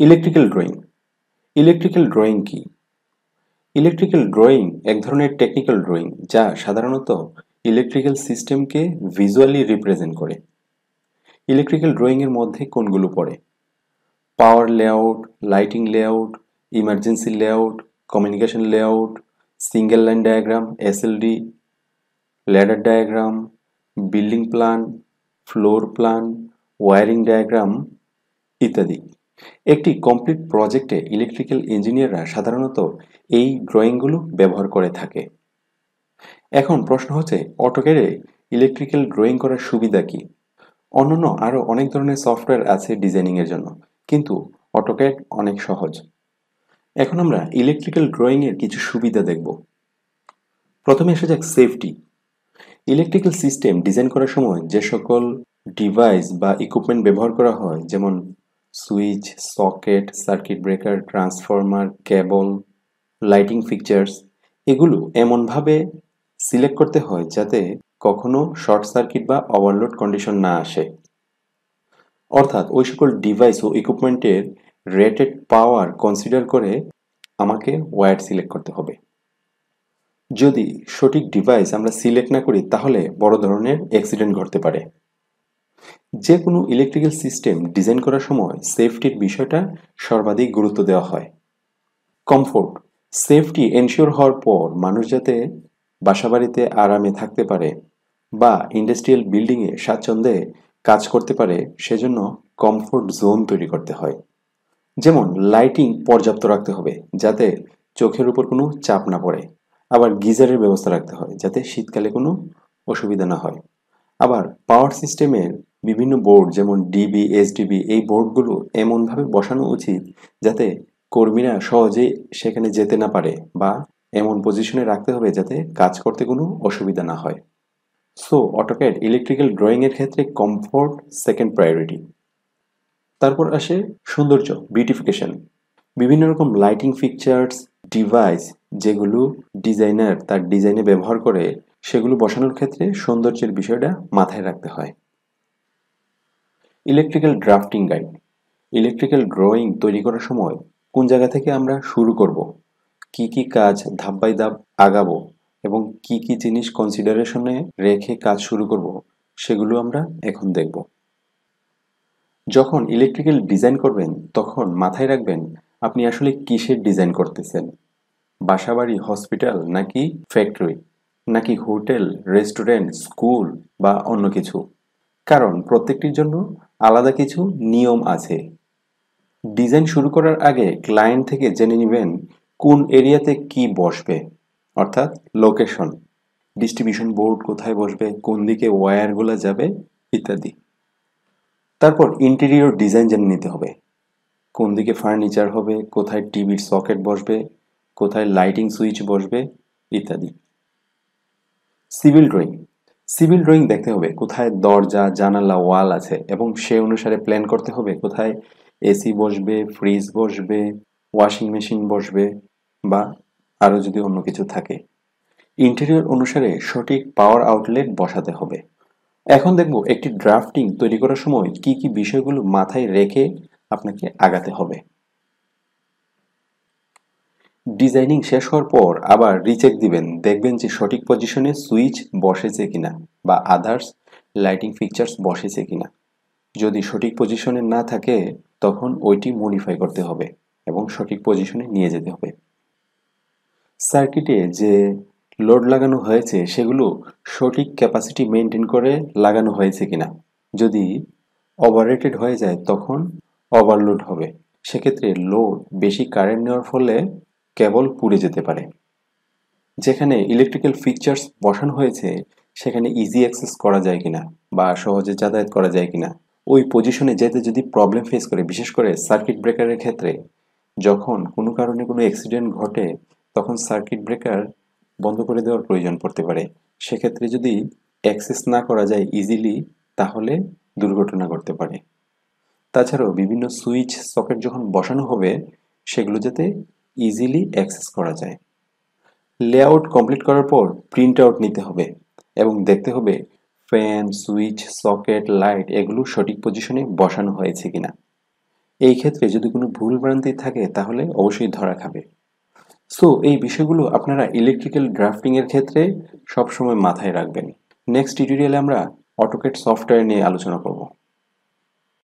Electrical drawing. Electrical drawing কি? Electrical drawing এক ধরনের টেকনিক্যাল ড্রয়িং যা সাধারণত ইলেকট্রিক্যাল সিস্টেমকে ভিজুয়ালি রিপ্রেজেন্ট করে। ইলেকট্রিক্যাল ড্রয়িংয়ের মধ্যে কোনগুলো পড়ে? Power layout, lighting layout, emergency layout, communication layout, single line diagram SLD, ladder diagram, building plan, floor plan, wiring diagram ইত্যাদি। একটি কমপ্লিট প্রজেক্টে ইলেকট্রিক্যাল ইঞ্জিনিয়াররা সাধারণত এই ড্রয়িংগুলো ব্যবহার করে থাকে। এখন প্রশ্ন হচ্ছে, অটোক্যাডে ইলেকট্রিক্যাল ড্রয়িং করার সুবিধা কি? অন্যান্য আরও অনেক ধরনের সফটওয়্যার আছে ডিজাইনিংয়ের জন্য, কিন্তু অটোক্যাড অনেক সহজ। এখন আমরা ইলেকট্রিক্যাল ড্রয়িংয়ের কিছু সুবিধা দেখব। প্রথমে আসা যাক সেফটি। ইলেকট্রিক্যাল সিস্টেম ডিজাইন করার সময় যে সকল ডিভাইস বা ইকুইপমেন্ট ব্যবহার করা হয়, যেমন switch, socket, circuit breaker, transformer, cable, lighting fixtures, এগুলো এমনভাবে সিলেক্ট করতে হয় যাতে কখনো শর্ট সার্কিট বা ওভারলোড কন্ডিশন না আসে। অর্থাৎ ওই সকল ডিভাইস ও ইকুইপমেন্টের রেটেড পাওয়ার কনসিডার করে আমাকে ওয়্যার সিলেক্ট করতে হবে। যদি সঠিক ডিভাইস আমরা সিলেক্ট না করি তাহলে বড় ধরনের অ্যাক্সিডেন্ট ঘটতে পারে। যে কোনো ইলেকট্রিক্যাল সিস্টেম ডিজাইন করার সময় সেফটির বিষয়টা সর্বাধিক গুরুত্ব দেওয়া হয়। কমফোর্ট, সেফটি এনশিওর হওয়ার পর মানুষ যাতে বাসাবাড়িতে আরামে থাকতে পারে বা ইন্ডাস্ট্রিয়াল বিল্ডিংয়ে স্বাচ্ছন্দ্যে কাজ করতে পারে, সেজন্য কমফোর্ট জোন তৈরি করতে হয়। যেমন লাইটিং পর্যাপ্ত রাখতে হবে যাতে চোখের উপর কোনো চাপ না পড়ে। আবার গিজারের ব্যবস্থা রাখতে হয় যাতে শীতকালে কোনো অসুবিধা না হয়। আবার পাওয়ার সিস্টেমের বিভিন্ন বোর্ড যেমন ডিবি, এসডিবি, এই বোর্ডগুলো এমনভাবে বসানো উচিত যাতে কর্মীরা সহজে সেখানে যেতে না পারে, বা এমন পজিশনে রাখতে হবে যাতে কাজ করতে কোনো অসুবিধা না হয়। সো অটোক্যাড ইলেকট্রিক্যাল ড্রয়িংয়ের ক্ষেত্রে কমফোর্ট সেকেন্ড প্রায়োরিটি। তারপর আসে সৌন্দর্য, বিউটিফিকেশন। বিভিন্ন রকম লাইটিং ফিকচার্স, ডিভাইস যেগুলো ডিজাইনার তার ডিজাইনে ব্যবহার করে, সেগুলো বসানোর ক্ষেত্রে সৌন্দর্যের বিষয়টা মাথায় রাখতে হয়। Electrical drafting guide. Electrical drawing তৈরি করার সময় কোন জায়গা থেকে আমরা শুরু করব, কি কি কাজ ধাপ বাই ধাপ আগাবো এবং কি কি জিনিস কনসিডারেশনে রেখে কাজ শুরু করব, সেগুলো আমরা এখন দেখব। যখন ইলেকট্রিক্যাল ডিজাইন করবেন তখন মাথায় রাখবেন আপনি আসলে কিসের ডিজাইন করতেছেন। বাসাবাড়ি, হসপিটাল, নাকি ফ্যাক্টরি, নাকি হোটেল, রেস্টুরেন্ট, স্কুল বা অন্য কিছু। কারণ প্রত্যেকটির জন্য আলাদা কিছু নিয়ম আছে। ডিজাইন শুরু করার আগে ক্লায়েন্ট থেকে জেনে নেবেন কোন এরিয়াতে কি বসবে, অর্থাৎ লোকেশন, ডিস্ট্রিবিউশন বোর্ড কোথায় বসবে, কোন দিকে ওয়্যারগুলো যাবে ইত্যাদি। তারপর ইন্টেরিয়র ডিজাইন জেনে নিতে হবে, কোন দিকে ফার্নিচার হবে, কোথায় টিভির সকেট বসবে, কোথায় লাইটিং সুইচ বসবে ইত্যাদি। Civil drawing. সিভিল ড্রয়িং দেখতে হবে কোথায় দরজা, জানালা, ওয়াল আছে এবং সে অনুসারে প্ল্যান করতে হবে কোথায় এসি বসবে, ফ্রিজ বসবে, ওয়াশিং মেশিন বসবে বা আরও যদি অন্য কিছু থাকে। ইন্টেরিয়র অনুসারে সঠিক পাওয়ার আউটলেট বসাতে হবে। এখন দেখব একটি ড্রাফটিং তৈরি করার সময় কি কি বিষয়গুলো মাথায় রেখে আপনাকে আগাতে হবে। ডিজাইনিং শেষ হওয়ার পর আবার রিচেক দিবেন, দেখবেন যে সঠিক পজিশনে সুইচ বসেছে কিনা বা আদার্স লাইটিং ফিকচার্স বসেছে কিনা। যদি সঠিক পজিশনে না থাকে তখন ওইটি মডিফাই করতে হবে এবং সঠিক পজিশনে নিয়ে যেতে হবে। সার্কিটে যে লোড লাগানো হয়েছে সেগুলো সঠিক ক্যাপাসিটি মেনটেন করে লাগানো হয়েছে কিনা। যদি ওভাররেটেড হয়ে যায় তখন ওভারলোড হবে, সেক্ষেত্রে লোড বেশি কারেন্ট নেওয়ার ফলে কেবল পুড়ে যেতে পারে। যেখানে ইলেকট্রিক্যাল ফিকচার্স বসানো হয়েছে সেখানে ইজি অ্যাক্সেস করা যায় কিনা বা সহজে যাতায়াত করা যায় কিনা। ওই পজিশনে যেতে যদি প্রবলেম ফেস করে, বিশেষ করে সার্কিট ব্রেকারের ক্ষেত্রে, যখন কোনো কারণে কোনো অ্যাক্সিডেন্ট ঘটে তখন সার্কিট ব্রেকার বন্ধ করে দেওয়ার প্রয়োজন পড়তে পারে। সেক্ষেত্রে যদি অ্যাক্সেস না করা যায় ইজিলি তাহলে দুর্ঘটনা ঘটতে পারে। তাছাড়াও বিভিন্ন সুইচ, সকেট যখন বসানো হবে সেগুলো যাতে ইজিলি অ্যাক্সেস করা যায়। লেআউট কমপ্লিট করার পর প্রিন্ট আউট নিতে হবে এবং দেখতে হবে ফ্যান, সুইচ, সকেট, লাইট এগুলো সঠিক পজিশনে বসানো হয়েছে কিনা। এই ক্ষেত্রে যদি কোনো ভুল ভ্রান্তি থাকে তাহলে অবশ্যই ধরা খাবে। সো এই বিষয়গুলো আপনারা ইলেকট্রিক্যাল ড্রাফটিং এর ক্ষেত্রে সবসময় মাথায় রাখবেন। নেক্সট টিউটোরিয়ালে আমরা অটোক্যাড সফটওয়্যার নিয়ে আলোচনা করব।